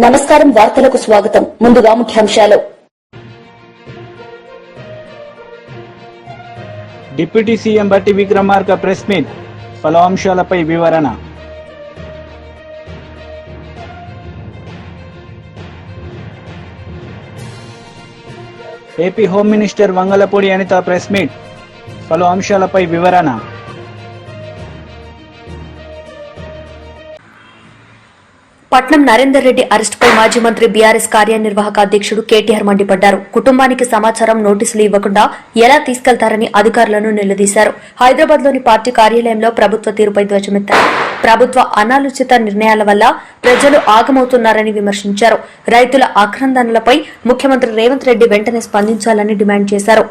నమస్కారం, వార్తలకు స్వాగతం. ముందుగా ముఖ్యాంశాలు. డిప్యూటీ సీఎం బట్టి విక్రమార్క ప్రెస్ మీట్, పలు అంశాలపై వివరణ. AP home minister Vangalapudi Anitha press meet, పలు అంశాలపై వివరణ. పట్నం నరేందర్ రెడ్డి అరెస్టుపై మాజీ మంత్రి బీఆర్ఎస్ కార్యనిర్వాహక అధ్యక్షుడు కేటీఆర్ మండిపడ్డారు. కుటుంబానికి సమాచారం, నోటీసులు ఇవ్వకుండా ఎలా తీసుకెళ్తారని అధికారులను నిలదీశారు. హైదరాబాద్లోని పార్టీ కార్యాలయంలో ప్రభుత్వ తీరుపై ధ్వజమెత్తారు. ప్రభుత్వ అనాలోచిత నిర్ణయాల వల్ల ప్రజలు ఆగమవుతున్నారని విమర్శించారు. రైతుల ఆక్రందనలపై ముఖ్యమంత్రి రేవంత్ రెడ్డి వెంటనే స్పందించాలని డిమాండ్ చేశారు.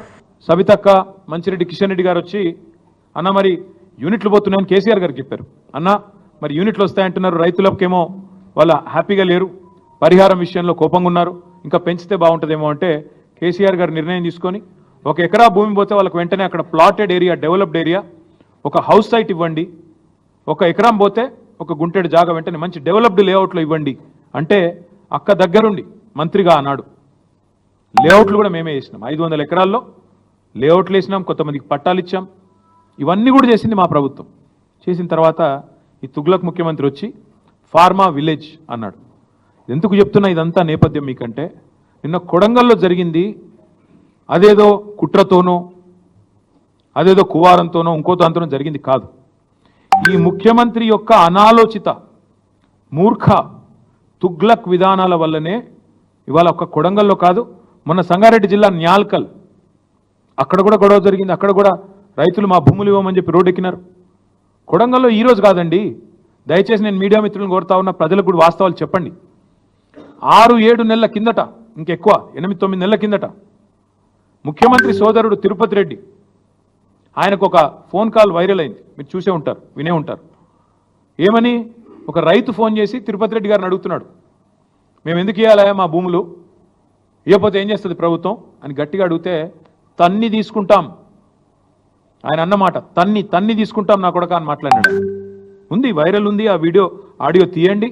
సవితక్క, మంచిరెడ్డి కిషన్ రెడ్డి గారు వచ్చి అన్న మరి యూనిట్లు పోతున్నాయని కేసీఆర్ గారికి చెప్పారు. అన్న మరి యూనిట్లు వస్తాయంటున్నారు, రైతులకేమో వాళ్ళ హ్యాపీగా లేరు, పరిహారం విషయంలో కోపంగా ఉన్నారు, ఇంకా పెంచితే బాగుంటుందేమో అంటే కేసీఆర్ గారు నిర్ణయం తీసుకొని 1 ఎకరా భూమి పోతే వాళ్ళకి వెంటనే అక్కడ ప్లాటెడ్ ఏరియా, డెవలప్డ్ ఏరియా, ఒక హౌస్ సైట్ ఇవ్వండి, 1 ఎకరం పోతే 1 గుంటెడు జాగా వెంటనే మంచి డెవలప్డ్ లేఅవుట్లో ఇవ్వండి అంటే అక్క దగ్గరుండి మంత్రిగా అన్నాడు. లేఅవుట్లు కూడా మేమే వేసినాం, 500 ఎకరాల్లో లేఅవుట్లు వేసినాం, కొంతమందికి పట్టాలు ఇచ్చాం. ఇవన్నీ కూడా చేసింది మా ప్రభుత్వం. చేసిన తర్వాత ఈ తుగ్లక్ ముఖ్యమంత్రి వచ్చి ఫార్మా విలేజ్ అన్నాడు. ఎందుకు చెప్తున్నా ఇదంతా నేపథ్యం మీకంటే, నిన్న కొడంగల్లో జరిగింది అదేదో కుట్రతోనో అదేదో కువారంతోనో ఇంకో దాంతోనో జరిగింది కాదు. ఈ ముఖ్యమంత్రి యొక్క అనాలోచిత మూర్ఖ తుగ్లక్ విధానాల వల్లనే ఇవాళ ఒక్క కొడంగల్లో కాదు, మొన్న సంగారెడ్డి జిల్లా న్యాల్కల్ అక్కడ కూడా గొడవ జరిగింది. అక్కడ కూడా రైతులు మా భూములు ఇవ్వమని చెప్పి రోడ్డు ఎక్కినారు. కొడంగల్లో ఈరోజు కాదండి, దయచేసి నేను మీడియా మిత్రులను కోరుతా ఉన్న, ప్రజలకు కూడా వాస్తవాలు చెప్పండి. 6-7 నెలల కిందట, ఇంకెక్కువ 8-9 నెలల కిందట ముఖ్యమంత్రి సోదరుడు తిరుపతి రెడ్డి, ఆయనకు ఒక ఫోన్ కాల్ వైరల్ అయింది, మీరు చూసే ఉంటారు, వినే ఉంటారు. ఏమని? ఒక రైతు ఫోన్ చేసి తిరుపతి రెడ్డి గారిని అడుగుతున్నాడు, మేము ఎందుకు ఇవ్వాలా మా భూములు, ఇవ్వకపోతే ఏం చేస్తుంది ప్రభుత్వం అని గట్టిగా అడిగితే, తన్ని తీసుకుంటాం ఆయన అన్నమాట, తన్ని తీసుకుంటాం నా కొడక అని మాట్లాడినాడు. ఉంది, వైరల్ ఉంది, ఆ వీడియో ఆడియో తీయండి,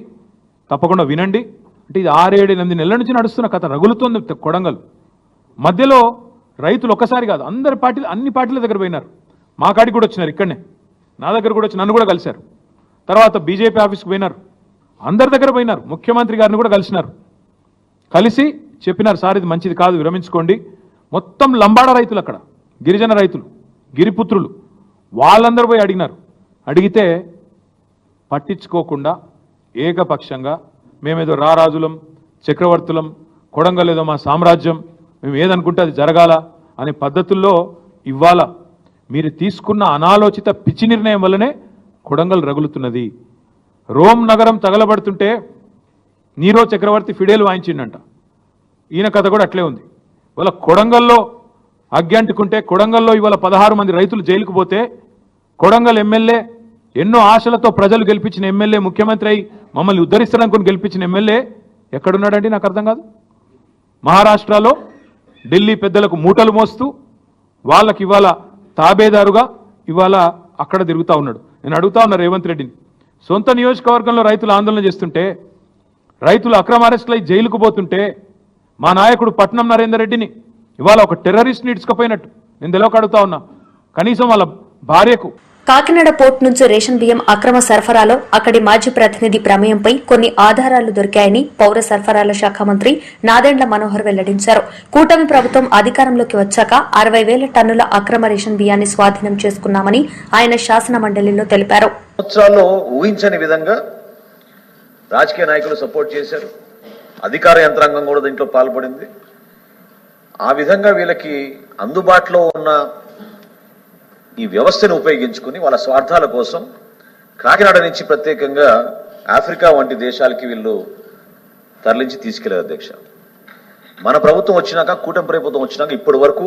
తప్పకుండా వినండి. అంటే ఇది 6-7-8 నెలల నుంచి నడుస్తున్న కథ, రగులుతోంది కొడంగల్. మధ్యలో రైతులు ఒక్కసారి కాదు, అన్ని పార్టీల దగ్గర పోయినారు. మా కాడికి కూడా వచ్చినారు, ఇక్కడనే నా దగ్గర కూడా వచ్చి నన్ను కూడా కలిశారు. తర్వాత బీజేపీ ఆఫీస్కి పోయినారు, అందరి దగ్గర పోయినారు, ముఖ్యమంత్రి గారిని కూడా కలిసినారు. కలిసి చెప్పినారు, సార్ ఇది మంచిది కాదు, విరమించుకోండి. మొత్తం లంబాడ రైతులు, అక్కడ గిరిజన రైతులు, గిరిపుత్రులు, వాళ్ళందరూ పోయి అడిగినారు. అడిగితే పట్టించుకోకుండా ఏకపక్షంగా మేమేదో రారాజులం, చక్రవర్తులం, కొడంగల్ ఏదో మా సామ్రాజ్యం, మేము ఏదనుకుంటే అది జరగాల అనే పద్ధతుల్లో ఇవాళ మీరు తీసుకున్న అనాలోచిత పిచ్చి నిర్ణయం వల్లనే కొడంగల్ రగులుతున్నది. రోమ్ నగరం తగలబడుతుంటే నీరో చక్రవర్తి ఫిడేలు వాయించిండంట, ఈయన కథ కూడా అట్లే ఉంది. ఇవాళ కొడంగల్లో అగ్గంటుకుంటే, కొడంగల్లో ఇవాళ 16 మంది రైతులు జైలుకు పోతే, కొడంగల్ ఎమ్మెల్యే, ఎన్నో ఆశలతో ప్రజలు గెలిపించిన ఎమ్మెల్యే, ముఖ్యమంత్రి అయి మమ్మల్ని ఉద్ధరిస్తారనుకుని గెలిపించిన ఎమ్మెల్యే ఎక్కడున్నాడండి? నాకు అర్థం కాదు. మహారాష్ట్రలో ఢిల్లీ పెద్దలకు మూటలు మోస్తూ వాళ్ళకి ఇవాళ తాబేదారుగా ఇవాళ అక్కడ తిరుగుతూ ఉన్నాడు. నేను అడుగుతా ఉన్నా రేవంత్ రెడ్డిని, సొంత నియోజకవర్గంలో రైతులు ఆందోళన చేస్తుంటే, రైతులు అక్రమ అరెస్టులై జైలుకు పోతుంటే, మా నాయకుడు పట్నం నరేందర్ రెడ్డిని ఇవాళ ఒక టెర్రరిస్ట్ని ఇడ్చుకపోయినట్టు నేను తెలియక అడుగుతా ఉన్నా. కనీసం వాళ్ళ భార్యకు కాకినాడ పోర్టు నుంచి రేషన్ బియ్యం అక్రమ సరఫరాలో అక్కడి మాజీ ప్రతినిధి ప్రమేయంపై కొన్ని ఆధారాలు దొరికాయని పౌర సరఫరాల శాఖ మంత్రి నాదెండ్ల మనోహర్ వెల్లడించారు. కూటమి ప్రభుత్వం అధికారంలోకి వచ్చాక 60,000 టన్నుల అక్రమ రేషన్ బియ్యాన్ని స్వాధీనం చేసుకున్నామని ఆయన శాసన మండలిలో తెలిపారు. సంవత్సరాల్లో ఊహించని విధంగా రాజకీయ నాయకులు సపోర్ట్ చేశారు, అధికార యంత్రాంగం కూడా దీంట్లో పాల్పడింది. ఆ విధంగా వీళ్ళకి అందుబాటులో ఉన్న ఈ వ్యవస్థను ఉపయోగించుకుని వాళ్ళ స్వార్థాల కోసం కాకినాడ నుంచి ప్రత్యేకంగా ఆఫ్రికా వంటి దేశాలకి వీళ్ళు తరలించి తీసుకెళ్లారు. అధ్యక్ష, మన ప్రభుత్వం వచ్చినాక, కూటమి ప్రభుత్వం వచ్చినాక ఇప్పటి వరకు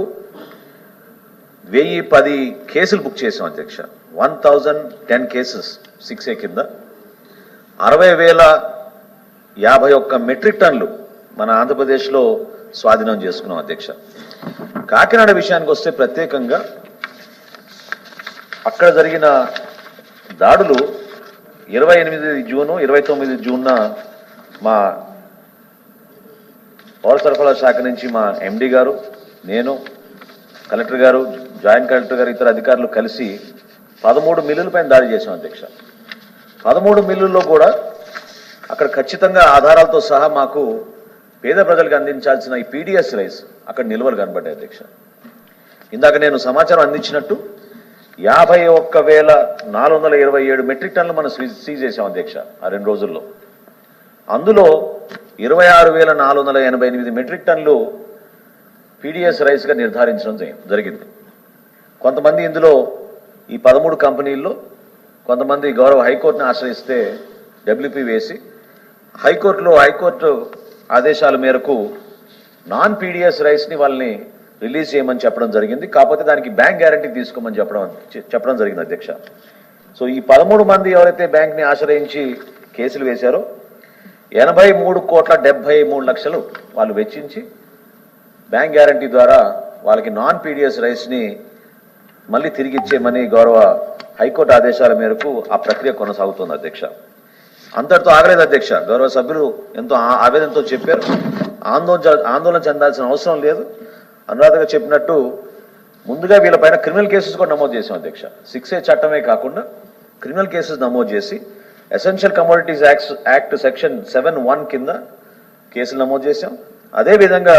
1010 కేసులు బుక్ చేసాం. అధ్యక్ష, 1010 కేసెస్ 6A కింద 60,051 మెట్రిక్ టన్నులు మన ఆంధ్రప్రదేశ్లో స్వాధీనం చేసుకున్నాం. అధ్యక్ష, కాకినాడ విషయానికి వస్తే ప్రత్యేకంగా అక్కడ జరిగిన దాడులు 28 జూన్ 29 జూన్న మా పౌర సరఫరాల శాఖ నుంచి మా ఎండి గారు, నేను, కలెక్టర్ గారు, జాయింట్ కలెక్టర్ గారు, ఇతర అధికారులు కలిసి 13 మిల్లుల పైన దాడి చేశాం అధ్యక్ష. 13 మిల్లుల్లో కూడా అక్కడ ఖచ్చితంగా ఆధారాలతో సహా మాకు పేద ప్రజలకు అందించాల్సిన ఈ పీడిఎస్ రైస్ అక్కడ నిల్వలు కనబడ్డాయి అధ్యక్ష. ఇందాక నేను సమాచారం అందించినట్టు 51,427 మెట్రిక్ టన్నులు మనం సీజ్ చేశాం అధ్యక్ష ఆ 2 రోజుల్లో. అందులో 26,488 మెట్రిక్ టన్నులు పీడిఎస్ రైస్గా నిర్ధారించడం జరిగింది. కొంతమంది ఇందులో ఈ 13 కంపెనీల్లో కొంతమంది గౌరవ హైకోర్టుని ఆశ్రయిస్తే డబ్ల్యూపీ వేసి హైకోర్టు ఆదేశాల మేరకు నాన్ పీడిఎస్ రైస్ని వాళ్ళని రిలీజ్ చేయమని చెప్పడం జరిగింది. కాకపోతే దానికి బ్యాంక్ గ్యారంటీ తీసుకోమని చెప్పడం జరిగింది అధ్యక్ష. సో ఈ 13 మంది ఎవరైతే బ్యాంక్ని ఆశ్రయించి కేసులు వేశారో 83,73,00,000 వాళ్ళు వెచ్చించి బ్యాంక్ గ్యారంటీ ద్వారా వాళ్ళకి నాన్ పీడిఎస్ రైస్ని మళ్ళీ తిరిగి ఇచ్చేయమని గౌరవ హైకోర్టు ఆదేశాల మేరకు ఆ ప్రక్రియ కొనసాగుతుంది అధ్యక్ష. అంతటితో ఆగలేదు అధ్యక్ష. గౌరవ సభ్యులు ఎంతో ఆవేదనతో చెప్పారు. ఆందోళన చెందాల్సిన అవసరం లేదు. అనురాధగా చెప్పినట్టు ముందుగా వీళ్ళపైన క్రిమినల్ కేసెస్ కూడా నమోదు చేశాం అధ్యక్ష. 6A చట్టమే కాకుండా క్రిమినల్ కేసెస్ నమోదు చేసి ఎసెన్షియల్ కమోడిటీస్ యాక్ట్ సెక్షన్ 7(1) కింద కేసులు నమోదు చేశాం. అదేవిధంగా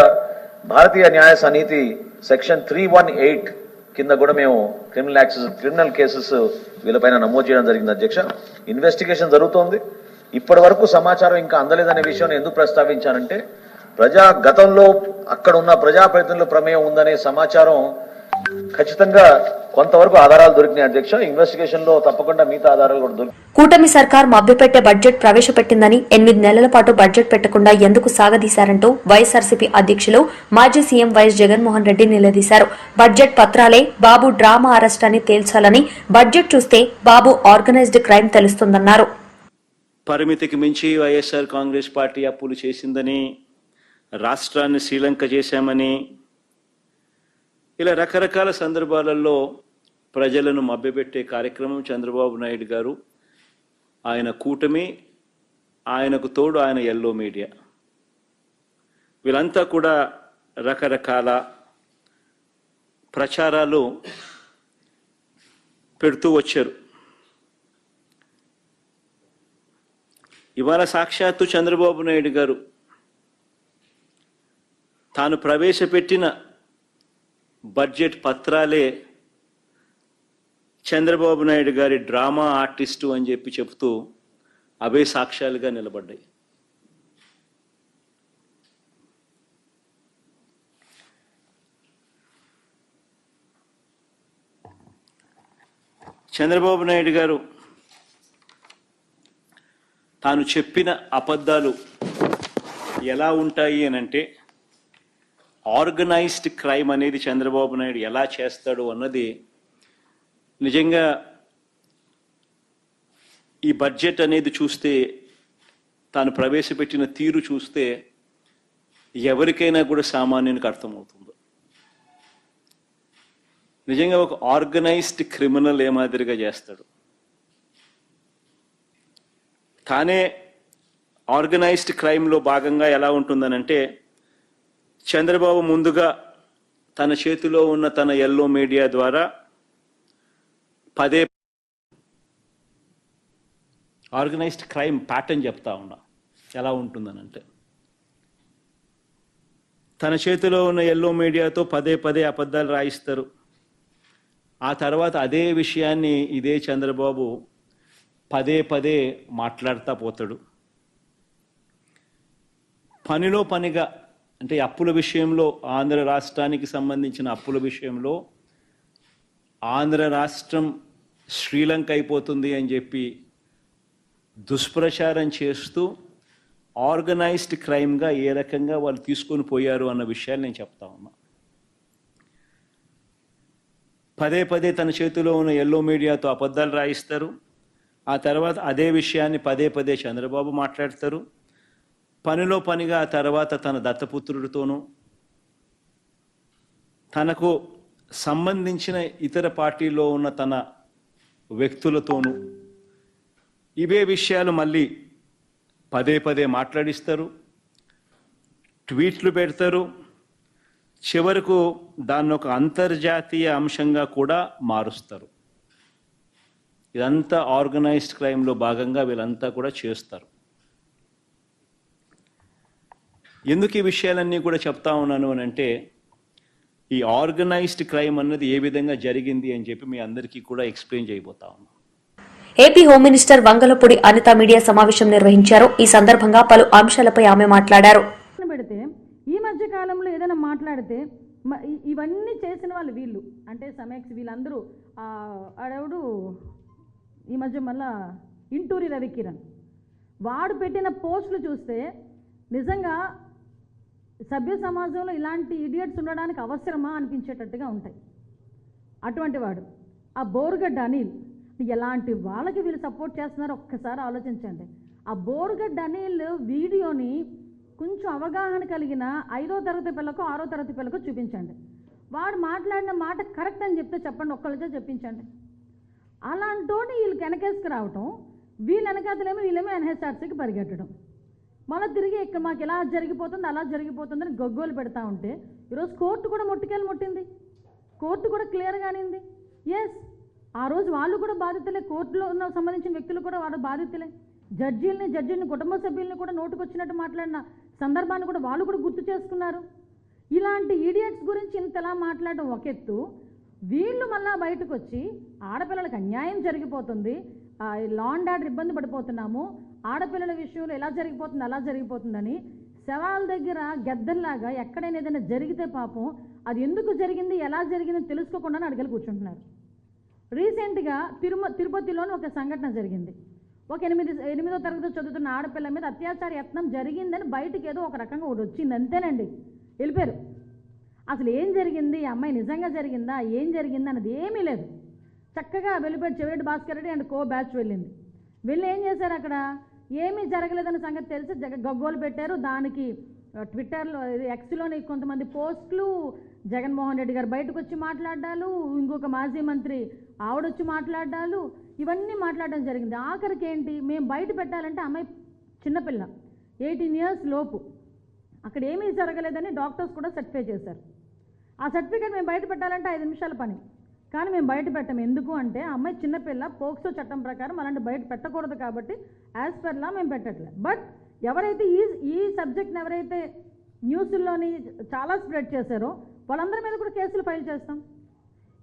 భారతీయ న్యాయ సమితి సెక్షన్ 318 కింద కూడా మేము క్రిమినల్ కేసెస్ వీళ్ళపైన నమోదు చేయడం జరిగింది అధ్యక్ష. ఇన్వెస్టిగేషన్ జరుగుతోంది. ఇప్పటి వరకు సమాచారం ఇంకా అందలేదనే విషయాన్ని ఎందుకు ప్రస్తావించానంటే గతంలో అక్కడ ఉన్న ప్రజాప్రతినిధుల ప్రమేయం ఉందనే సమాచారం ఖచ్చితంగా కొంతవరకు ఆధారాలు దొరికినాయి అధ్యక్ష. ఇన్వెస్టిగేషన్ లో తప్పకుండా మిగతా ఆధారాలు కూడా దొరికి. కూటమి సర్కార్ మభ్యపెట్టే బడ్జెట్ ప్రవేశపెట్టిందని 8 నెలల పాటు బడ్జెట్ పెట్టకుండా ఎందుకు సాగదీశారంటూ వైఎస్ఆర్సీపీ అధ్యక్షులు మాజీ సీఎం వైఎస్ జగన్మోహన్ రెడ్డి నిలదీశారు. బడ్జెట్ పత్రాలే బాబు డ్రామా అరెస్ట్ అని తేల్చాలని, బడ్జెట్ చూస్తే బాబు ఆర్గనైజ్డ్ క్రైమ్ తెలుస్తుందన్నారు. పరిమితికి మించి వైఎస్ఆర్ కాంగ్రెస్ పార్టీ అప్పులు చేసిందని, రాష్ట్రాన్ని శ్రీలంక చేశామని, ఇలా రకరకాల సందర్భాలలో ప్రజలను మభ్యపెట్టే కార్యక్రమం చంద్రబాబు నాయుడు గారు, ఆయన కూటమి, ఆయనకు తోడు ఆయన ఎల్లో మీడియా, వీళ్ళంతా కూడా రకరకాల ప్రచారాలు పెడుతూ వచ్చారు. ఇవాళ సాక్షాత్తు చంద్రబాబు నాయుడు గారు తాను ప్రవేశపెట్టిన బడ్జెట్ పత్రాలే చంద్రబాబు నాయుడు గారి డ్రామా ఆర్టిస్టు అని చెప్పి చెబుతూ అవే సాక్ష్యాలుగా నిలబడ్డాయి. చంద్రబాబు నాయుడు గారు తాను చెప్పిన అబద్ధాలు ఎలా ఉంటాయి అనంటే, ఆర్గనైజ్డ్ క్రైమ్ అనేది చంద్రబాబు నాయుడు ఎలా చేస్తాడు అన్నది నిజంగా ఈ బడ్జెట్ అనేది చూస్తే, తాను ప్రవేశపెట్టిన తీరు చూస్తే ఎవరికైనా కూడా సామాన్యునికి అర్థమవుతుంది. నిజంగా ఒక ఆర్గనైజ్డ్ క్రిమినల్ ఏ మాదిరిగా చేస్తాడు. కానీ ఆర్గనైజ్డ్ క్రైమ్లో భాగంగా ఎలా ఉంటుందనంటే, చంద్రబాబు ముందుగా తన చేతిలో ఉన్న తన ఎల్లో మీడియా ద్వారా పదే ఆర్గనైజ్డ్ క్రైమ్ ప్యాటర్న్ చెప్తా ఉన్నా ఎలా ఉంటుందనంటే, తన చేతిలో ఉన్న ఎల్లో మీడియాతో పదే అబద్ధాలు రాయిస్తారు. ఆ తర్వాత అదే విషయాన్ని ఇదే చంద్రబాబు పదే మాట్లాడుతూ పోతాడు. పనిలో పనిగా అంటే అప్పుల విషయంలో, ఆంధ్ర రాష్ట్రానికి సంబంధించిన అప్పుల విషయంలో ఆంధ్ర రాష్ట్రం శ్రీలంక అయిపోతుంది అని చెప్పి దుష్ప్రచారం చేస్తూ ఆర్గనైజ్డ్ క్రైమ్గా ఏ రకంగా వాళ్ళు తీసుకొని పోయారు అన్న విషయాన్ని నేను చెప్తా ఉన్నా. పదే తన చేతిలో ఉన్న ఎల్లో మీడియాతో అబద్ధాలు రాయిస్తారు. ఆ తర్వాత అదే విషయాన్ని పదే చంద్రబాబు మాట్లాడతారు. పనిలో పనిగా ఆ తర్వాత తన దత్తపుత్రుడితోనూ, తనకు సంబంధించిన ఇతర పార్టీలో ఉన్న తన వ్యక్తులతోనూ ఇవే విషయాలు మళ్ళీ పదే మాట్లాడిస్తారు. ట్వీట్లు పెడతారు, చివరకు దాన్ని ఒక అంతర్జాతీయ అంశంగా కూడా మారుస్తారు. ఇదంతా ఆర్గనైజ్డ్ క్రైమ్లో భాగంగా వీళ్ళంతా కూడా చేస్తారు. ఎందుకు ఈ విషయాలన్నీ కూడా చెప్తా ఉన్నాను అని అంటే, ఈ ఆర్గనైజ్డ్ క్రైమ్ అన్నది ఏ విధంగా జరిగింది అని చెప్పి మీ అందరికీ కూడా ఎక్స్ప్లెయిన్ చేయబోతా ఉన్నాను. AP home minister Vangalapudi Anitha media సమావేశం నిర్వహించారు. ఈ సందర్భంగా పలు అంశాలపై ఆమె మాట్లాడారు. పెడితే ఈ మధ్య కాలంలో ఏదైనా మాట్లాడితే ఇవన్నీ చేసిన వాళ్ళు వీళ్ళు, అంటే సమేక్స్ వీళ్ళందరూ ఆడెవడు ఈ మధ్య మళ్ళా ఇంటూరి రవికిరణ్ వాడు పెట్టిన పోస్టులు చూస్తే నిజంగా సభ్య సమాజంలో ఇలాంటి ఇడియట్స్ ఉండడానికి అవసరమా అనిపించేటట్టుగా ఉంటాయి. అటువంటి వాడు ఆ బోరుగడ్డ అనిల్, ఎలాంటి వాళ్ళకి వీళ్ళు సపోర్ట్ చేస్తున్నారో ఒక్కసారి ఆలోచించండి. ఆ బోరుగడ్డ అనిల్ వీడియోని కొంచెం అవగాహన కలిగిన 5వ తరగతి పిల్లకు 6వ తరగతి పిల్లకు చూపించండి. వాడు మాట్లాడిన మాట కరెక్ట్ అని చెప్తే చెప్పండి, ఒక్కళ్ళతో చెప్పించండి. అలాంటోని వీళ్ళకి వెనకేసుకు రావటం, వీళ్ళు వీళ్ళేమో ఎన్హెచ్ఆర్సీకి పరిగెట్టడం, మళ్ళీ తిరిగి ఇక్కడ మాకు ఇలా జరిగిపోతుంది అలా జరిగిపోతుందని గగ్గోలు పెడతా ఉంటే ఈరోజు కోర్టు కూడా ముట్టింది. కోర్టు కూడా క్లియర్గానింది. ఎస్, ఆ రోజు వాళ్ళు కూడా బాధితులే, కోర్టులో ఉన్న సంబంధించిన వ్యక్తులు కూడా వాళ్ళు బాధితులే. జడ్జిని కుటుంబ సభ్యుల్ని కూడా నోటుకొచ్చినట్టు మాట్లాడిన సందర్భాన్ని కూడా వాళ్ళు కూడా గుర్తు చేసుకున్నారు. ఇలాంటి ఈడియట్స్ గురించి ఇంతలా మాట్లాడడం ఒక ఎత్తు, వీళ్ళు మళ్ళా బయటకు వచ్చి ఆడపిల్లలకు అన్యాయం జరిగిపోతుంది, లా అండ్ ఆర్డర్ ఇబ్బంది పడిపోతున్నాము, ఆడపిల్లల విషయంలో ఎలా జరిగిపోతుంది అలా జరిగిపోతుందని శవాల దగ్గర గద్దల్లాగా ఎక్కడైనా ఏదైనా జరిగితే పాపం అది ఎందుకు జరిగింది ఎలా జరిగిందని తెలుసుకోకుండా అడగలు కూర్చుంటున్నారు. రీసెంట్గా తిరుపతిలోని ఒక సంఘటన జరిగింది. ఒక 8వ తరగతి చదువుతున్న ఆడపిల్ల మీద అత్యాచార యత్నం జరిగిందని బయటకు ఏదో ఒక రకంగా ఒకటి వచ్చింది, అంతేనండి, వెళ్ళిపోయారు. అసలు ఏం జరిగింది, అమ్మాయి నిజంగా జరిగిందా, ఏం జరిగింది అన్నది ఏమీ లేదు. చక్కగా వెళ్ళిపోయాడు. Chevireddy Bhaskar Reddy and co batch వెళ్ళింది. వెళ్ళి ఏం చేశారు, అక్కడ ఏమీ జరగలేదన్న సంగతి తెలిసి గగ్గోలు పెట్టారు. దానికి ట్విట్టర్లో ఎక్స్లోని కొంతమంది పోస్టులు, జగన్మోహన్ రెడ్డి గారు బయటకు వచ్చి మాట్లాడాలు, ఇంకొక మాజీ మంత్రి ఆవిడొచ్చి మాట్లాడాలు, ఇవన్నీ మాట్లాడడం జరిగింది. ఆఖరికి ఏంటి, మేము బయట పెట్టాలంటే అమ్మాయి చిన్నపిల్ల 18 years లోపు, అక్కడ ఏమీ జరగలేదని డాక్టర్స్ కూడా సర్టిఫై చేశారు. ఆ సర్టిఫికేట్ మేము బయట పెట్టాలంటే 5 నిమిషాల పని, కానీ మేము బయట పెట్టాము. ఎందుకు అంటే ఆ అమ్మాయి చిన్నపిల్ల, పోక్సో చట్టం ప్రకారం అలాంటి బయట పెట్టకూడదు కాబట్టి యాజ్ పర్ లా మేము పెట్టట్లేదు. బట్ ఎవరైతే ఈ సబ్జెక్ట్ని ఎవరైతే న్యూస్లోని చాలా స్ప్రెడ్ చేశారో వాళ్ళందరి మీద కూడా కేసులు ఫైల్ చేస్తాం.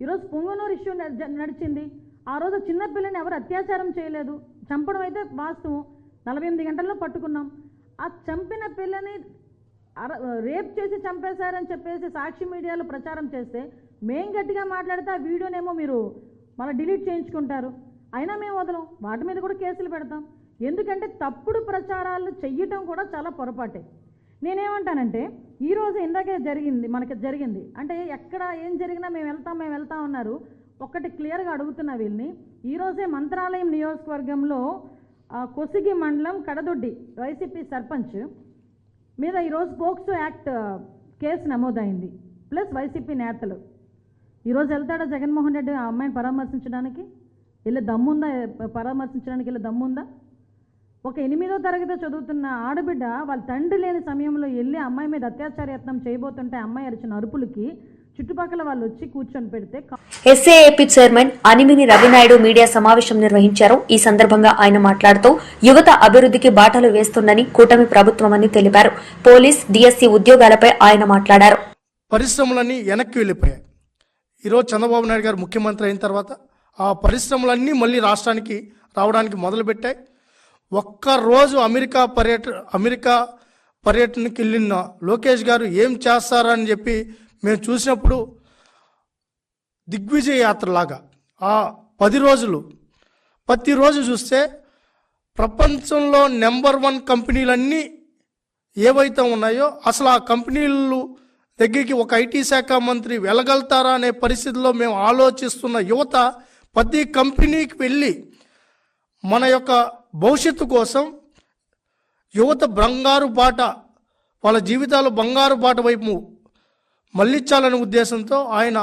ఈరోజు పొంగనూరు ఇష్యూ నడిచింది. ఆ రోజు చిన్నపిల్లని ఎవరు అత్యాచారం చేయలేదు, చంపడం అయితే వాస్తవం, 48 గంటల్లో పట్టుకున్నాం. ఆ చంపిన పిల్లని రేప్ చేసి చంపేశారని చెప్పేసి సాక్షి మీడియాలో ప్రచారం చేస్తే మేం గట్టిగా మాట్లాడితే ఆ వీడియోనేమో మీరు మళ్ళీ డిలీట్ చేయించుకుంటారు. అయినా మేము వదలం, వాటి మీద కూడా కేసులు పెడతాం. ఎందుకంటే తప్పుడు ప్రచారాలు చెయ్యటం కూడా చాలా పొరపాటే. నేనేమంటానంటే ఈరోజు ఇందాకే మనకి జరిగింది అంటే ఎక్కడ ఏం జరిగినా మేము వెళ్తాం అన్నారు. ఒక్కటి క్లియర్గా అడుగుతున్నా వీళ్ళని, ఈరోజే మంత్రాలయం నియోజకవర్గంలో కొసిగి మండలం కడదొడ్డి వైసీపీ సర్పంచ్ మీద ఈరోజు పోక్సో యాక్ట్ కేసు నమోదైంది. ప్లస్ వైసీపీ నేతలు ఈరోజు వెళ్తాడా జగన్మోహన్ రెడ్డి ఆ అమ్మాయిని పరామర్శించడానికి? పరామర్శించడానికి దమ్ముందా? ఒక 8వ తరగతి చదువుతున్న ఆడబిడ్డ వాళ్ళ తండ్రి లేని సమయంలో వెళ్ళి అమ్మాయి మీద అత్యాచార యత్నం చేయబోతుంటే అమ్మాయి అరిచిన అరుపులకి చుట్టుపక్కల వాళ్ళు వచ్చి కూర్చొని పెడితే ఎస్ఏఏపీ చైర్మన్ అనిమిని రవినాయుడు మీడియా సమావేశం నిర్వహించారు. ఈ సందర్భంగా ఆయన మాట్లాడుతూ యువత అభివృద్ధికి బాటలు వేస్తుందని కూటమి ప్రభుత్వమని తెలిపారు. పోలీస్, డిఎస్సీ ఉద్యోగాలపై ఆయన మాట్లాడారు. పరిశ్రమలన్నీ వెనక్కి వెళ్ళిపోయాయి. ఈరోజు చంద్రబాబు నాయుడు గారు ముఖ్యమంత్రి అయిన తర్వాత ఆ పరిశ్రమలన్నీ మళ్ళీ రాష్ట్రానికి రావడానికి మొదలుపెట్టాయి. ఒక్కరోజు అమెరికా పర్యటనకి వెళ్ళిన లోకేష్ గారు ఏం చేస్తారని చెప్పి మేము చూసినప్పుడు దిగ్విజయ యాత్రలాగా ఆ 10 రోజులు ప్రతిరోజు చూస్తే ప్రపంచంలో నెంబర్ 1 కంపెనీలన్నీ ఏవైతే ఉన్నాయో అసలు ఆ కంపెనీలు దగ్గరికి ఒక ఐటీ శాఖ మంత్రి వెళ్ళగలుగుతారా అనే పరిస్థితిలో మేము ఆలోచిస్తున్న యువత ప్రతి కంపెనీకి వెళ్ళి మన యొక్క భవిష్యత్తు కోసం యువత బంగారు బాట, వాళ్ళ జీవితాలు బంగారు బాట వైపు మళ్ళించాలనే ఉద్దేశంతో ఆయన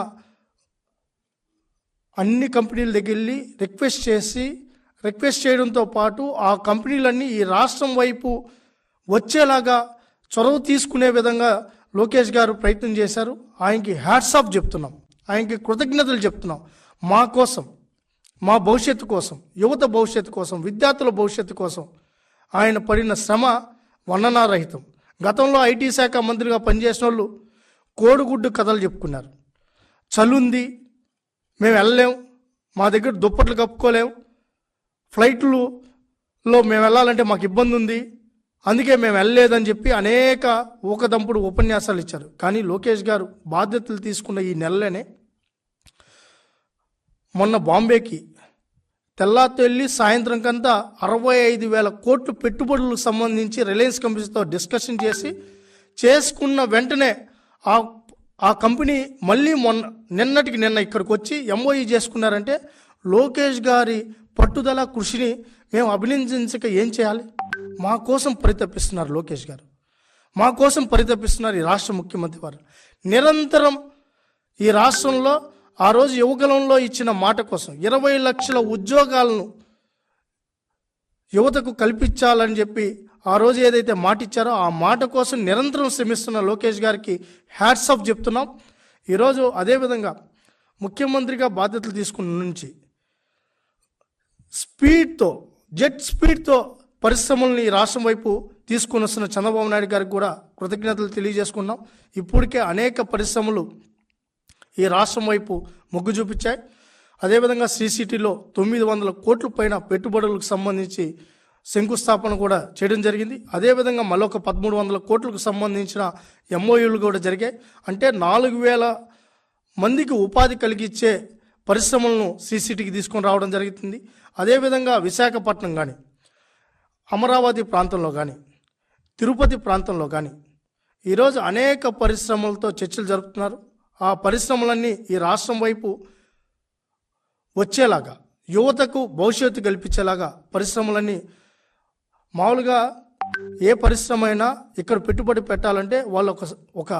అన్ని కంపెనీల దగ్గర వెళ్ళి రిక్వెస్ట్ చేయడంతో పాటు ఆ కంపెనీలన్నీ ఈ రాష్ట్రం వైపు వచ్చేలాగా చొరవ తీసుకునే విధంగా లోకేష్ గారు ప్రయత్నం చేశారు. ఆయనకి హ్యాట్స్ ఆఫ్ చెప్తున్నాం, ఆయనకి కృతజ్ఞతలు చెప్తున్నాం. మా కోసం, మా భవిష్యత్తు కోసం, యువత భవిష్యత్తు కోసం, విద్యార్థుల భవిష్యత్తు కోసం ఆయన పడిన శ్రమ వర్ణనారహితం. గతంలో ఐటీ శాఖ మంత్రిగా పనిచేసిన వాళ్ళు కోడిగుడ్డు కథలు చెప్పుకున్నారు. చలుంది, మేము వెళ్ళలేం, మా దగ్గర దుప్పట్లు కప్పుకోలేం, ఫ్లైట్లో మేము వెళ్ళాలంటే మాకు ఇబ్బంది ఉంది, అందుకే మేము వెళ్ళలేదని చెప్పి అనేక ఊకదంపుడు ఉపన్యాసాలు ఇచ్చారు. కానీ లోకేష్ గారు బాధ్యతలు తీసుకున్న ఈ నెలలోనే మొన్న బాంబేకి తెల్లాతో వెళ్ళి సాయంత్రం కంతా 65,000 కోట్లు పెట్టుబడులకు సంబంధించి రిలయన్స్ కంపెనీతో డిస్కషన్ చేసి చేసుకున్న వెంటనే ఆ కంపెనీ మళ్ళీ నిన్నటికి నిన్న ఇక్కడికి వచ్చి ఎంఓఈ చేసుకున్నారంటే లోకేష్ గారి పట్టుదల కృషిని మేము అభినందించక ఏం చేయాలి? మా కోసం పరితపిస్తున్నారు లోకేష్ గారు, మా కోసం పరితపిస్తున్నారు ఈ రాష్ట్ర ముఖ్యమంత్రి వారు. నిరంతరం ఈ రాష్ట్రంలో ఆ రోజు యువకులంలో ఇచ్చిన మాట కోసం 20 లక్షల ఉద్యోగాలను యువతకు కల్పించాలని చెప్పి ఆ రోజు ఏదైతే మాట ఇచ్చారో ఆ మాట కోసం నిరంతరం శ్రమిస్తున్న లోకేష్ గారికి హ్యాట్స్ ఆఫ్ చెప్తున్నాం. ఈరోజు అదేవిధంగా ముఖ్యమంత్రిగా బాధ్యతలు తీసుకున్న నుంచి జెట్ స్పీడ్తో పరిశ్రమల్ని ఈ రాష్ట్రం వైపు తీసుకుని వస్తున్న చంద్రబాబు నాయుడు గారికి కూడా కృతజ్ఞతలు తెలియజేసుకున్నాం. ఇప్పటికే అనేక పరిశ్రమలు ఈ రాష్ట్రం వైపు మొగ్గు చూపించాయి. అదేవిధంగా శ్రీసిటీలో 900 కోట్ల పైన పెట్టుబడులకు సంబంధించి శంకుస్థాపన కూడా చేయడం జరిగింది. అదేవిధంగా మరొక 1,300 కోట్లకు సంబంధించిన ఎంఓయూలు కూడా జరిగాయి. అంటే 4,000 మందికి ఉపాధి కలిగించే పరిశ్రమలను శ్రీసిటీకి తీసుకొని రావడం జరుగుతుంది. అదేవిధంగా విశాఖపట్నం కానీ, అమరావతి ప్రాంతంలో కానీ, తిరుపతి ప్రాంతంలో కానీ ఈరోజు అనేక పరిశ్రమలతో చర్చలు జరుపుతున్నారు. ఆ పరిశ్రమలన్నీ ఈ రాష్ట్రం వైపు వచ్చేలాగా, యువతకు భవిష్యత్తు కల్పించేలాగా పరిశ్రమలన్నీ మామూలుగా ఏ పరిశ్రమ అయినా ఇక్కడ పెట్టుబడి పెట్టాలంటే వాళ్ళు ఒక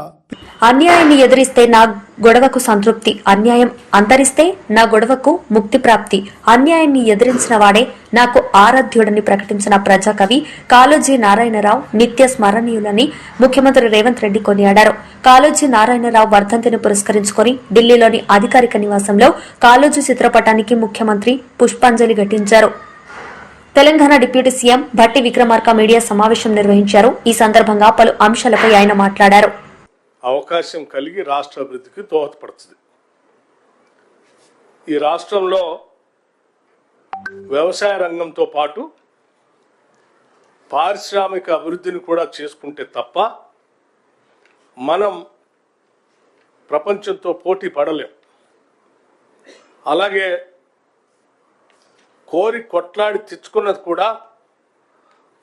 అన్యాయాన్ని ఎదిరిస్తే నా గొడవకు సంతృప్తి, అన్యాయం అంతరిస్తే నా గొడవకు ముక్తి ప్రాప్తి. అన్యాయాన్ని ఎదిరించిన వాడే నాకు ఆరాధ్యుడని ప్రకటించిన ప్రజాకవి కాళోజీ నారాయణరావు నిత్య స్మరణీయులని ముఖ్యమంత్రి రేవంత్ రెడ్డి కొనియాడారు. కాళోజీ నారాయణరావు వర్ధంతిని పురస్కరించుకుని ఢిల్లీలోని అధికారిక నివాసంలో కాళోజీ చిత్రపటానికి ముఖ్యమంత్రి పుష్పాంజలి ఘటించారు. Telangana deputy CM Bhatti Vikramarka media సమావేశం నిర్వహించారు. ఈ సందర్భంగా పలు అంశాలపై ఆయన మాట్లాడారు. అవకాశం కలిగి రాష్ట్ర అభివృద్ధికి దోహదపడుతుంది. ఈ రాష్ట్రంలో వ్యవసాయ రంగంతో పాటు పారిశ్రామిక అభివృద్ధిని కూడా చేసుకుంటే తప్ప మనం ప్రపంచంతో పోటీ పడలేం. అలాగే కోరి కొట్లాడి తెచ్చుకున్నది కూడా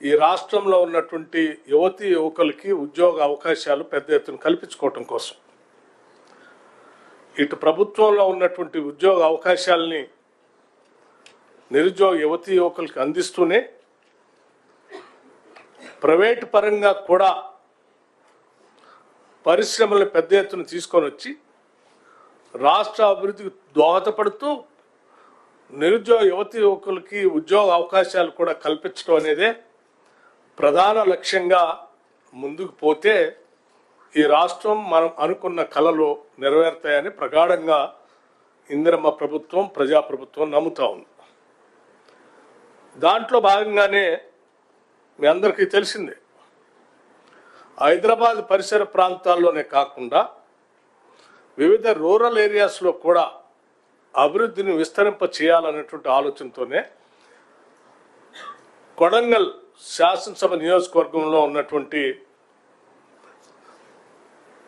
ఈ రాష్ట్రంలో ఉన్నటువంటి యువతీ యువకులకి ఉద్యోగ అవకాశాలు పెద్ద ఎత్తున కల్పించుకోవటం కోసం. ఇటు ప్రభుత్వంలో ఉన్నటువంటి ఉద్యోగ అవకాశాలని నిరుద్యోగ యువతీ యువకులకి అందిస్తూనే ప్రైవేటు పరంగా కూడా పరిశ్రమలను పెద్ద ఎత్తున తీసుకొని వచ్చి రాష్ట్ర అభివృద్ధికి దోహదపడుతూ నిరుద్యోగ యువతీ యువకులకి ఉద్యోగ అవకాశాలు కూడా కల్పించడం అనేదే ప్రధాన లక్ష్యంగా ముందుకు పోతే ఈ రాష్ట్రం మనం అనుకున్న కలలు నెరవేరుతాయని ప్రగాఢంగా ఇందిరమ్మ ప్రభుత్వం, ప్రజాప్రభుత్వం నమ్ముతా ఉంది. దాంట్లో భాగంగానే మీ అందరికీ తెలిసిందే, హైదరాబాద్ పరిసర ప్రాంతాల్లోనే కాకుండా వివిధ రూరల్ ఏరియాస్లో కూడా అభివృద్ధిని విస్తరింప చేయాలనేటువంటి ఆలోచనతోనే కొడంగల్ శాసనసభ నియోజకవర్గంలో ఉన్నటువంటి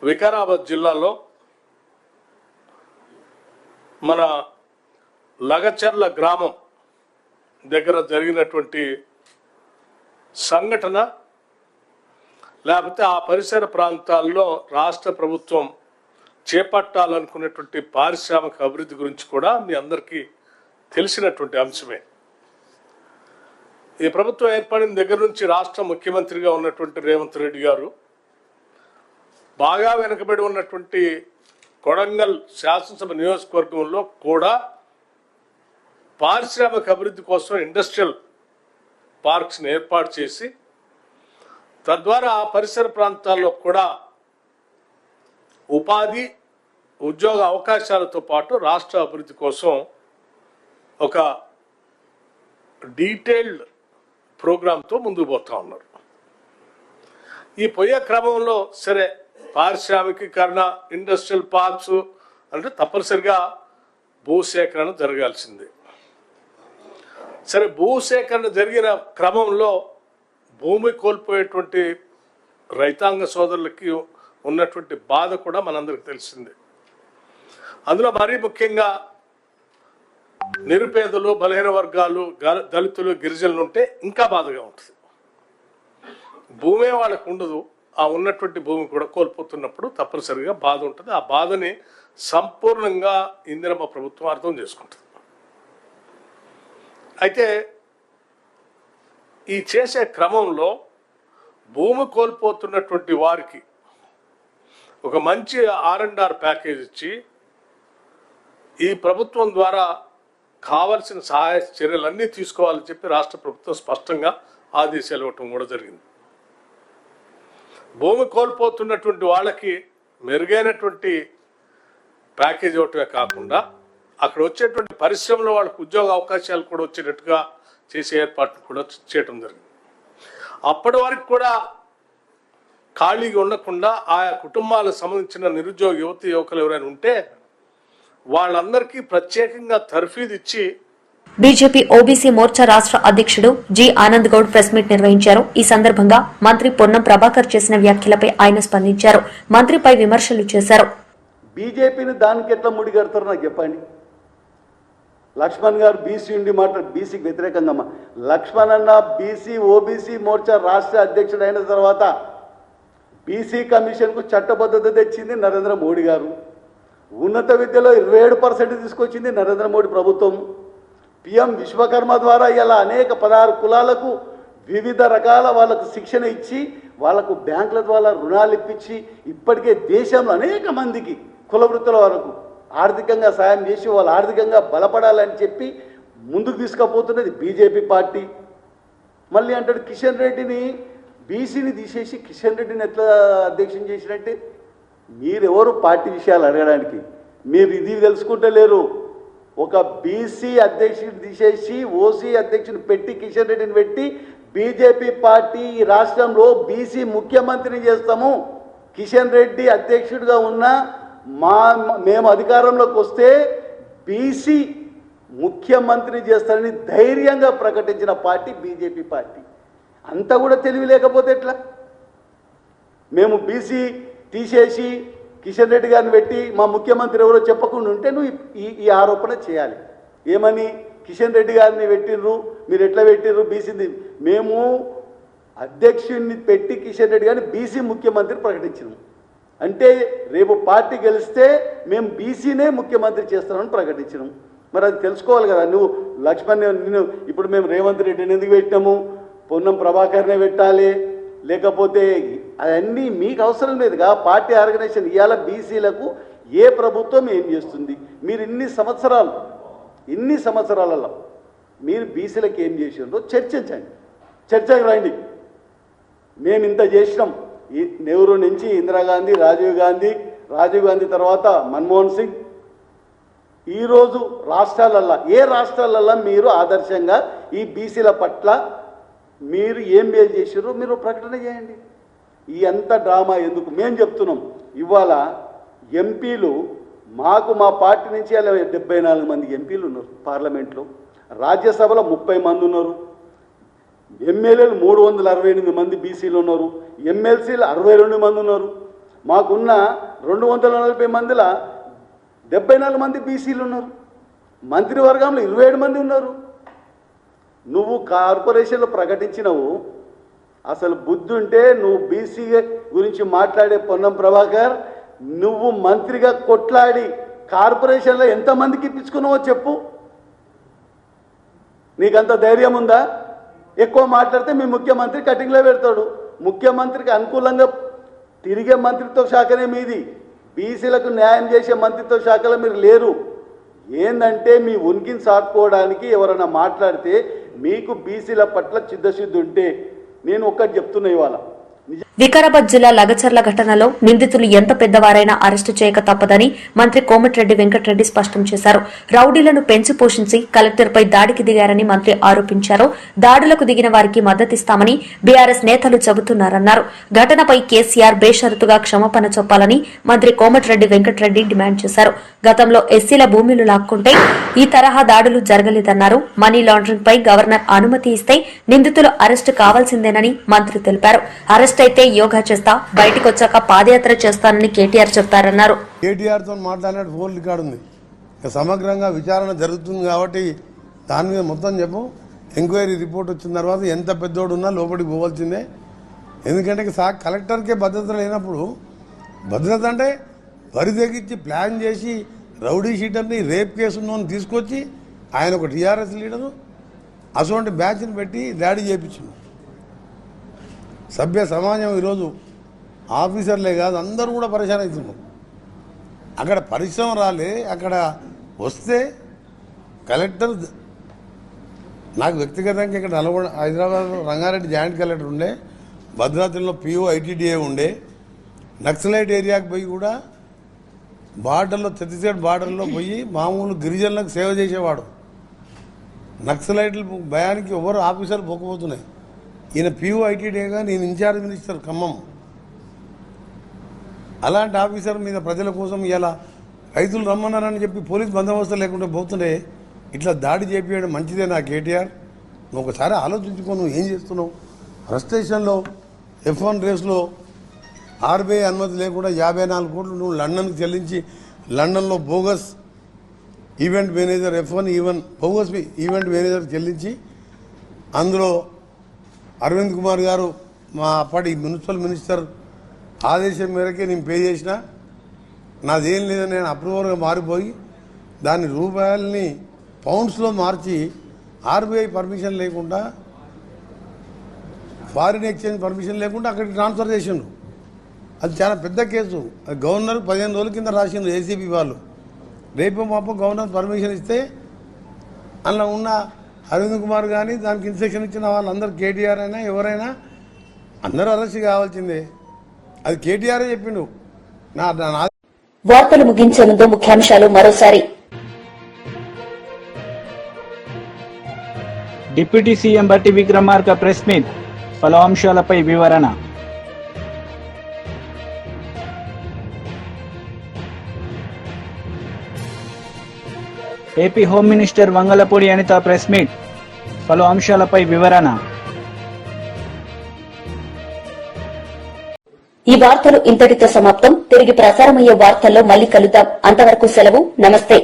వికారాబాద్ జిల్లాలో మన లగచర్ల గ్రామం దగ్గర జరిగినటువంటి సంఘటన, లేకపోతే ఆ పరిసర ప్రాంతాల్లో రాష్ట్ర ప్రభుత్వం చేపట్టాలనుకునేటువంటి పారిశ్రామిక అభివృద్ధి గురించి కూడా మీ అందరికీ తెలిసినటువంటి అంశమే. ఈ ప్రభుత్వం ఏర్పడిన దగ్గర నుంచి రాష్ట్ర ముఖ్యమంత్రిగా ఉన్నటువంటి రేవంత్ రెడ్డి గారు బాగా వెనుకబడి ఉన్నటువంటి కొడంగల్ శాసనసభ నియోజకవర్గంలో కూడా పారిశ్రామిక అభివృద్ధి కోసం ఇండస్ట్రియల్ పార్క్స్ని ఏర్పాటు చేసి తద్వారా పరిసర ప్రాంతాల్లో కూడా ఉపాధి ఉద్యోగ అవకాశాలతో పాటు రాష్ట్ర అభివృద్ధి కోసం ఒక డీటెయిల్డ్ ప్రోగ్రాంతో ముందుకు పోతా ఉన్నారు. ఈ పోయే క్రమంలో సరే పారిశ్రామికీకరణ, ఇండస్ట్రియల్ పార్క్స్ అంటే తప్పనిసరిగా భూసేకరణ జరగాల్సిందే. సరే, భూసేకరణ జరిగిన క్రమంలో భూమి కోల్పోయేటువంటి రైతాంగ సోదరులకి ఉన్నటువంటి బాధ కూడా మనందరికి తెలిసిందే. అందులో మరీ ముఖ్యంగా నిరుపేదలు, బలహీన వర్గాలు, దళితులు, గిరిజనులు ఉంటే ఇంకా బాధగా ఉంటుంది. భూమే వాళ్ళకు ఉండదు, ఆ ఉన్నటువంటి భూమి కూడా కోల్పోతున్నప్పుడు తప్పనిసరిగా బాధ ఉంటుంది. ఆ బాధని సంపూర్ణంగా ఇందిరమ్మ ప్రభుత్వం అర్థం చేసుకుంటుంది. అయితే ఈ చేసే క్రమంలో భూమి కోల్పోతున్నటువంటి వారికి ఒక మంచి R&R ప్యాకేజ్ ఇచ్చి ఈ ప్రభుత్వం ద్వారా కావలసిన సహాయ చర్యలన్నీ తీసుకోవాలని చెప్పి రాష్ట్ర ప్రభుత్వం స్పష్టంగా ఆదేశాలు ఇవ్వటం కూడా జరిగింది. భూమి కోల్పోతున్నటువంటి వాళ్ళకి మెరుగైనటువంటి ప్యాకేజ్ ఇవ్వటమే కాకుండా అక్కడ వచ్చేటువంటి పరిశ్రమలో వాళ్ళకు ఉద్యోగ అవకాశాలు కూడా వచ్చేటట్టుగా చేసే ఏర్పాట్లు కూడా చేయటం జరిగింది. అప్పటి వరకు కూడా ఖాళీగా ఉండకుండా ఆయా కుటుంబాలకు సంబంధించిన నిరుద్యోగ యువకులు ఎవరైనా ఉంటే వాళ్ళందరికీ ప్రత్యేకంగా తర్ఫీదు ఇచ్చి బీజేపీ ఓబీసీ మోర్చా రాష్ట్ర అధ్యక్షుడు G Anand Goud press meet నిర్వహించారు. ఈ సందర్భంగా మంత్రి పొన్నం ప్రభాకర్ చేసిన వ్యాఖ్యలపై ఆయన స్పందించారు. మంత్రిపై విమర్శలు చేశారు. బీజేపీని దానికి ఎట్లా ముడిగడతారో నాకు చెప్పండి. లక్ష్మణ్ గారు బీసీ ఉండి మాట్లాడు, బీసీకి వ్యతిరేకంగా లక్ష్మణ్ అన్న బీసీ ఓబీసీ మోర్చా రాష్ట్ర అధ్యక్షుడు అయిన తర్వాత బీసీ కమిషన్కు చట్టబద్ధత తెచ్చింది నరేంద్ర మోడీ గారు. ఉన్నత విద్యలో 27% తీసుకొచ్చింది నరేంద్ర మోడీ ప్రభుత్వం. పిఎం విశ్వకర్మ ద్వారా ఇలా అనేక 16 కులాలకు వివిధ రకాల వాళ్ళకు శిక్షణ ఇచ్చి వాళ్ళకు బ్యాంకుల ద్వారా రుణాలు ఇప్పించి ఇప్పటికే దేశంలో అనేక మందికి కుల వృత్తుల వరకు ఆర్థికంగా సాయం చేసి వాళ్ళు ఆర్థికంగా బలపడాలని చెప్పి ముందుకు తీసుకుపోతున్నది బీజేపీ పార్టీ. మళ్ళీ అంటాడు కిషన్ రెడ్డిని బీసీని తీసేసి కిషన్ రెడ్డిని ఎట్లా అధ్యక్షం చేసినట్టే. మీరెవరు పార్టీ విషయాలు అడగడానికి? మీరు ఇది తెలుసుకుంటలేరు. ఒక బీసీ అధ్యక్షుడిని తీసేసి ఓసీ అధ్యక్షుని పెట్టి కిషన్ రెడ్డిని పెట్టి బీజేపీ పార్టీ ఈ రాష్ట్రంలో బీసీ ముఖ్యమంత్రిని చేస్తాము, కిషన్ రెడ్డి అధ్యక్షుడిగా ఉన్న మేము అధికారంలోకి వస్తే బీసీ ముఖ్యమంత్రిని చేస్తారని ధైర్యంగా ప్రకటించిన పార్టీ బీజేపీ పార్టీ. అంతా కూడా తెలివి లేకపోతే ఎట్లా? మేము బీసీ తీసేసి కిషన్ రెడ్డి గారిని పెట్టి మా ముఖ్యమంత్రి ఎవరో చెప్పకుండా ఉంటే నువ్వు ఈ ఆరోపణ చేయాలి. ఏమని కిషన్ రెడ్డి గారిని పెట్టిర్రు, మీరు ఎట్లా పెట్టిర్రు బీసీ? మేము అధ్యక్షుడిని పెట్టి కిషన్ రెడ్డి గారిని బీసీ ముఖ్యమంత్రి ప్రకటించినాము. అంటే రేపు పార్టీ గెలిస్తే మేము బీసీనే ముఖ్యమంత్రి చేస్తామని ప్రకటించినాం. మరి అది తెలుసుకోవాలి కదా నువ్వు. లక్ష్మణ్ నిన్ను ఇప్పుడు మేము రేవంత్ రెడ్డిని ఎందుకు పెట్టినాము, పొన్నం ప్రభాకర్నే పెట్టాలి, లేకపోతే అవన్నీ మీకు అవసరం లేదుగా. పార్టీ ఆర్గనైజేషన్ ఇవాళ బీసీలకు ఏ ప్రభుత్వం ఏం చేస్తుంది? మీరు ఇన్ని సంవత్సరాలలో మీరు బీసీలకు ఏం చేసిండ్రో చర్చించండి, చర్చకు రండి. మేము ఇంత చేసినాం. నెహ్రూ నుంచి ఇందిరాగాంధీ, రాజీవ్ గాంధీ తర్వాత మన్మోహన్ సింగ్. ఈరోజు రాష్ట్రాలల్లో ఏ రాష్ట్రాలల్లో మీరు ఆదర్శంగా ఈ బీసీల పట్ల మీరు ఏం మేలు చేసారో మీరు ప్రకటన చేయండి. ఈ అంత డ్రామా ఎందుకు? మేము చెప్తున్నాం. ఇవాళ ఎంపీలు మాకు మా పార్టీ నుంచి 74 మంది ఎంపీలు ఉన్నారు పార్లమెంట్లో, రాజ్యసభలో 30 మంది ఉన్నారు, ఎమ్మెల్యేలు 368 మంది బీసీలు ఉన్నారు, ఎమ్మెల్సీలు 62 మంది ఉన్నారు. మాకున్న 240 మందిలో 74 మంది బీసీలు ఉన్నారు. మంత్రివర్గంలో 27 మంది ఉన్నారు. నువ్వు కార్పొరేషన్లో ప్రకటించినవు. అసలు బుద్ధి ఉంటే నువ్వు బీసీ గురించి మాట్లాడే పొన్నం ప్రభాకర్, నువ్వు మంత్రిగా కొట్లాడి కార్పొరేషన్లో ఎంతమందికి ఇప్పించుకున్నావో చెప్పు. నీకంత ధైర్యం ఉందా? ఎక్కువ మాట్లాడితే మీ ముఖ్యమంత్రి కటింగ్లో పెడతాడు. ముఖ్యమంత్రికి అనుకూలంగా తిరిగే మంత్రిత్వ శాఖనే మీది. బీసీలకు న్యాయం చేసే మంత్రిత్వ శాఖలో మీరు లేరు. ఏందంటే మీ ఉనికిని సాటుకోవడానికి ఎవరైనా మాట్లాడితే మీకు బీసీల పట్ల చిత్తశుద్ధి ఉంటే, నేను ఒక్కటి చెప్తున్నా, ఇవాళ వికారాబాద్ జిల్లా లగచర్ల ఘటనలో నిందితులు ఎంత పెద్దవారైనా అరెస్టు చేయక తప్పదని మంత్రి కోమటిరెడ్డి వెంకటరెడ్డి స్పష్టం చేశారు. రౌడీలను పెంచి పోషించి కలెక్టర్పై దాడికి దిగారని మంత్రి ఆరోపించారు. దాడులకు దిగిన వారికి మద్దతిస్తామని బీఆర్ఎస్ నేతలు చెబుతున్నారన్నారు. ఘటనపై కేసీఆర్ బేషరతుగా క్షమాపణ చెప్పాలని మంత్రి కోమటిరెడ్డి వెంకటరెడ్డి డిమాండ్ చేశారు. గతంలో ఎస్సీల భూములు లాక్కుంటే ఈ తరహా దాడులు జరగలేదన్నారు. మనీ లాండరింగ్ పై గవర్నర్ అనుమతి ఇస్తే నిందితులు అరెస్టు కావాల్సిందేనని మంత్రి తెలిపారు. అరెస్ట్ అయితే యోగా చేస్తా, బయటకు వచ్చాక పాదయాత్ర చేస్తానని కేటీఆర్ చెప్పారన్నారు. కేటీఆర్ తో మాట్లాడినట్టు ఫోన్ రికార్డు ఉంది. సమగ్రంగా విచారణ జరుగుతుంది కాబట్టి దాని మీద మొత్తం చెప్పు. ఎంక్వైరీ రిపోర్ట్ వచ్చిన తర్వాత ఎంత పెద్దోడు ఉన్నా లోపలికి పోవాల్సిందే. ఎందుకంటే కలెక్టర్కే భద్రత లేనప్పుడు, భద్రత అంటే వరి తెగించి ప్లాన్ చేసి రౌడీ షీటర్ని రేప్ కేసు ఉన్నోని తీసుకొచ్చి ఆయన ఒక టీఆర్ఎస్ లీడరు అటువంటి బ్యాచ్ని పెట్టి దాడి చేయించింది. సభ్య సమాజం ఈరోజు ఆఫీసర్లే కాదు అందరూ కూడా పరిశాన్ అవుతున్నారు. అక్కడ పరిశ్రమ రాలే, అక్కడ వస్తే కలెక్టర్ నాకు వ్యక్తిగతంగా ఇక్కడ హైదరాబాద్ రంగారెడ్డి జాయింట్ కలెక్టర్ ఉండే, భద్రాద్రిలో పిఓ ఐటీడీఏ ఉండే, నక్సలైట్ ఏరియాకి పోయి కూడా బార్డర్లో ఛత్తీస్గఢ్ బార్డర్లో పోయి మామూలు గిరిజనులకు సేవ చేసేవాడు. నక్సలైట్ల భయానికి ఎవరు ఆఫీసర్లు పోకపోతున్నాయి. ఈయన పిఓ ఐటీడీగా నేను ఇన్ఛార్జ్ మినిస్టర్ ఖమ్మం. అలాంటి ఆఫీసర్ మీద ప్రజల కోసం ఇలా రైతులు రమ్మన్నారని చెప్పి పోలీస్ బందోబస్తు లేకుండా పోతుండే ఇట్లా దాడి చేపించడం మంచిదే. నా కేటీఆర్ నువ్వు ఒకసారి ఆలోచించుకో, నువ్వు ఏం చేస్తున్నావు? ఫ్రస్ట్రేషన్లో F1 రేస్లో ఆర్బీఐ అనుమతి లేకుండా 54 కోట్లు నువ్వు లండన్కి చెల్లించి లండన్లో bogus event manager F1 bogus event manager చెల్లించి అందులో అరవింద్ కుమార్ గారు మా అప్పటి మున్సిపల్ మినిస్టర్ ఆదేశం మేరకే నేను పే చేసిన. నాదేం లేదని నేను అప్రూవర్గా మారిపోయి దాని రూపాయలని పౌండ్స్లో మార్చి ఆర్బీఐ పర్మిషన్ లేకుండా, ఫారిన్ ఎక్స్చేంజ్ పర్మిషన్ లేకుండా అక్కడికి ట్రాన్స్ఫర్ చేసిండ్రు. అది చాలా పెద్ద కేసు. అది గవర్నర్ 15 రోజుల కింద రాసిండ్రు ఏసీబీ వాళ్ళు. రేపు మాప గవర్నర్ పర్మిషన్ ఇస్తే అందులో ఉన్న అరవింద్ కుమార్ కానీ దానికి ఇన్స్ట్రక్షన్ ఇచ్చిన వాళ్ళందరూ కేటీఆర్ అయినా ఎవరైనా అందరూ అరెస్ట్ కావాల్సిందే. అది కేటీఆరే చెప్పిండు. వార్తలు ముగించే ముందు ముఖ్యాంశాలు మరోసారి. డిప్యూటీ సీఎం బట్టి విక్రమార్క ప్రెస్ మీట్, పలు అంశాలపై వివరణ. AP home minister Vangalapudi Anitha press meet, పలు అంశాలపై వివరణ. ఈ వార్తలు ఇంతటితో సమాప్తం. తిరిగి ప్రసారమయ్యే వార్తల్లో మళ్లీ కలుద్దాం. అంతవరకు సెలవు. నమస్తే.